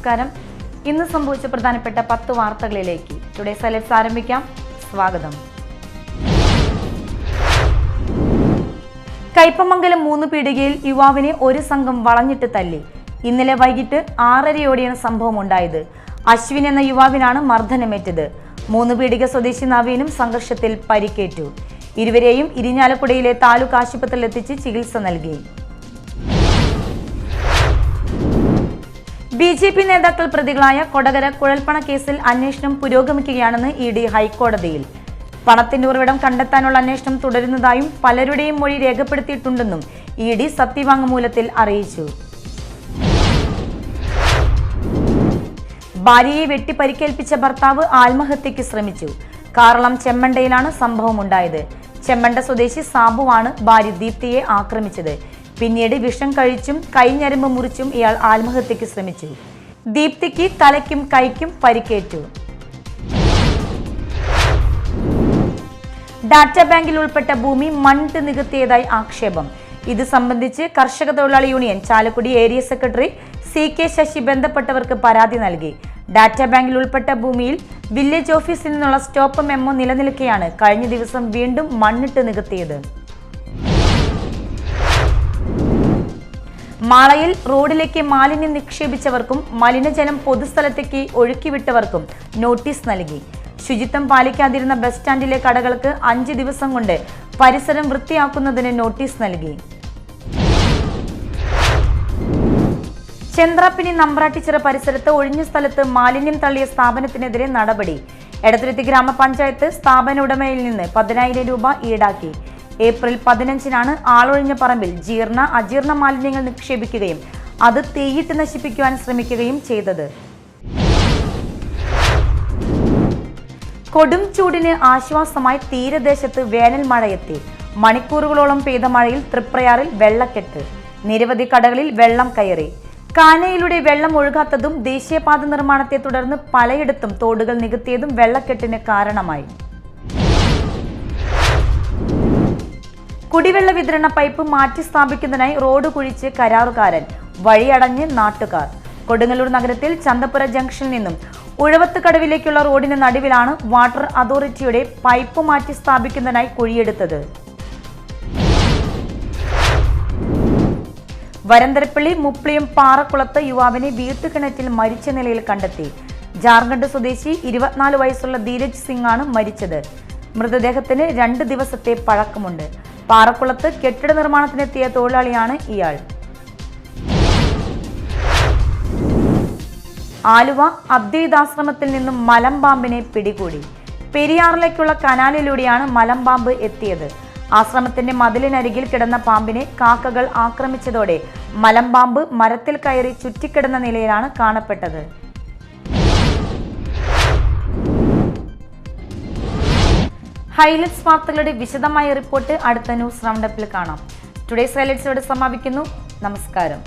നമസ്കാരം. ഇന്ന് സംഭവിച്ച പ്രധാനപ്പെട്ട 10 വാർത്തകളിലേക്ക് ടുഡേ സൈലറ്റ്സ് ആരംഭിക്കാം. സ്വാഗതം. കയ്പമംഗലം 3 പീടികയിൽ യുവാവിനെ ഒരു സംഘം വളഞ്ഞിട്ട് തല്ലി. ഇന്നലെ വൈകിട്ട് 6:30യോടെയാണ് സംഭവം ഉണ്ടായത്. അശ്വിൻ എന്ന യുവാവിനാണ് മർദ്ദനമേറ്റത്. 3 പീടിക സ്വദേശി നവീനും സംഘർഷത്തിൽ പരിക്കേറ്റു. ഇരുവരെയും ഇരിഞ്ഞാലക്കുടയിലെ താലൂക്ക് ആശുപത്രിയിൽ എത്തിച്ച് ചികിത്സ നൽകി. BJP നേതാക്കൾ പ്രതികളായ കൊടകര കുഴൽപ്പണ കേസിൽ അന്വേഷണം പുരോഗമിക്കുകയാണെന്ന് ED ഹൈക്കോടതിയിൽ. പണത്തിന്റെ ഉറവിടം കണ്ടെത്താനുള്ള അന്വേഷണം തുടരുന്നതായും പലരുടെയും മൊഴി രേഖപ്പെടുത്തിയിട്ടുണ്ടെന്നും ED സത്യവാങ്മൂലത്തിൽ അറിയിച്ചു. ഭാര്യയെ വെട്ടി പരിക്കേൽപ്പിച്ച ഭർത്താവ് ആത്മഹത്യയ്ക്ക് ശ്രമിച്ചു. കാറളം ചെമ്മണ്ടയിലാണ് സംഭവം ഉണ്ടായത്. ചെമ്മണ്ട സ്വദേശി സാബുവാണ് ഭാര്യ ദീപ്തിയെ ആക്രമിച്ചത്. പിന്നീട് വിഷം കഴിച്ചും കൈഞ്ഞരമ്പ് മുറിച്ചും ഇയാൾ ആത്മഹത്യയ്ക്ക് ശ്രമിച്ചു. ദീപ്തിക്ക് തലയ്ക്കും കൈക്കും പരിക്കേറ്റു. ഡാറ്റാ ബാങ്കിൽ ഉൾപ്പെട്ട ഭൂമി മണ്ണിട്ട് നികത്തിയതായി ആക്ഷേപം. ഇത് സംബന്ധിച്ച് കർഷക തൊഴിലാളി union Chalakudy area secretary CK Sasi ബന്ധപ്പെട്ടവർക്ക് പരാതി നൽകി. ഡാറ്റാ ബാങ്കിൽ ഉൾപ്പെട്ട ഭൂമിയിൽ വില്ലേജ് ഓഫീസിൽ നിന്നുള്ള സ്റ്റോപ്പ് മെമ്മോ നിലനിൽക്കെയാണ് കഴിഞ്ഞ ദിവസം വീണ്ടും മണ്ണിട്ട് നികത്തിയത്. മാളയിൽ റോഡിലേക്ക് മാലിന്യം നിക്ഷേപിച്ചവർക്കും മലിനജലം പൊതുസ്ഥലത്തേക്ക് ഒഴുക്കിവിട്ടവർക്കും നോട്ടീസ് നൽകി. ശുചിത്വം പാലിക്കാതിരുന്ന ബസ് സ്റ്റാൻഡിലെ കടകൾക്ക് 5 ദിവസം കൊണ്ട് പരിസരം വൃത്തിയാക്കുന്നതിന് നോട്ടീസ് നൽകി. ചന്ദ്രാപ്പിനി നമ്പ്രാട്ടിച്ചിറ പരിസരത്ത് ഒഴിഞ്ഞ സ്ഥലത്ത് മാലിന്യം തള്ളിയ സ്ഥാപനത്തിനെതിരെ നടപടി. എടത്തുരുത്തി ഗ്രാമപഞ്ചായത്ത് സ്ഥാപന ഉടമയിൽ നിന്ന് 10,000 രൂപ ഈടാക്കി. ഏപ്രിൽ 15-നാണ് ആളൊഴിഞ്ഞ പറമ്പിൽ ജീർണ അജീർണ മാലിന്യങ്ങൾ നിക്ഷേപിക്കുകയും അത് തീയിട്ട് നശിപ്പിക്കുവാൻ ശ്രമിക്കുകയും ചെയ്തത്. കൊടും ചൂടിന് ആശ്വാസമായി തീരദേശത്ത് വേനൽ മഴയെത്തി. മണിക്കൂറുകളോളം പെയ്ത മഴയിൽ തൃപ്രയാറിൽ വെള്ളക്കെട്ട്. നിരവധി കടകളിൽ വെള്ളം കയറി. കാനയിലൂടെ വെള്ളം ഒഴുകാത്തതും ദേശീയപാത നിർമ്മാണത്തെ തുടർന്ന് പലയിടത്തും തോടുകൾ നികത്തിയതും വെള്ളക്കെട്ടിന് കാരണമായി. കുടിവെള്ള വിതരണ പൈപ്പ് മാറ്റി സ്ഥാപിക്കുന്നതിനായി റോഡ് കുഴിച്ച് കരാറുകാരൻ. വഴിയടഞ്ഞ് നാട്ടുകാർ. കൊടുങ്ങല്ലൂർ നഗരത്തിൽ ചന്തപ്പുര ജംഗ്ഷനിൽ നിന്നും ഉഴവത്ത് കടവിലേക്കുള്ള റോഡിന് നടുവിലാണ് വാട്ടർ അതോറിറ്റിയുടെ പൈപ്പ് മാറ്റി സ്ഥാപിക്കുന്നതിനായി കുഴിയെടുത്തത്. വരന്തരപ്പള്ളി മുപ്ലിയും പാറക്കുളത്ത് യുവാവിനെ വീട്ടുകിണറ്റിൽ മരിച്ച നിലയിൽ കണ്ടെത്തി. ജാർഖണ്ഡ് സ്വദേശി 24 വയസ്സുള്ള ധീരജ് സിംഗ് ആണ് മരിച്ചത്. മൃതദേഹത്തിന് 2 ദിവസത്തെ പഴക്കമുണ്ട്. പാറക്കുളത്ത് കെട്ടിട നിർമ്മാണത്തിനെത്തിയ തൊഴിലാളിയാണ് ഇയാൾ. ആലുവ അദ്വൈതാശ്രമത്തിൽ നിന്നും മലമ്പാമ്പിനെ പിടികൂടി. പെരിയാറിലേക്കുള്ള കനാലിലൂടെയാണ് മലമ്പാമ്പ് എത്തിയത്. ആശ്രമത്തിന്റെ മതിലിനരികിൽ കിടന്ന പാമ്പിനെ കാക്കകൾ ആക്രമിച്ചതോടെ മലമ്പാമ്പ് മരത്തിൽ കയറി ചുറ്റിക്കിടന്ന നിലയിലാണ് കാണപ്പെട്ടത്. ഹൈലൈറ്റ്സ് വാർത്തകളുടെ വിശദമായ റിപ്പോർട്ട് അടുത്ത ന്യൂസ് റൗണ്ടപ്പിൽ കാണാം. ടുഡേ ഹൈലൈറ്റ്സോടെ സമാപിക്കുന്നു. നമസ്കാരം.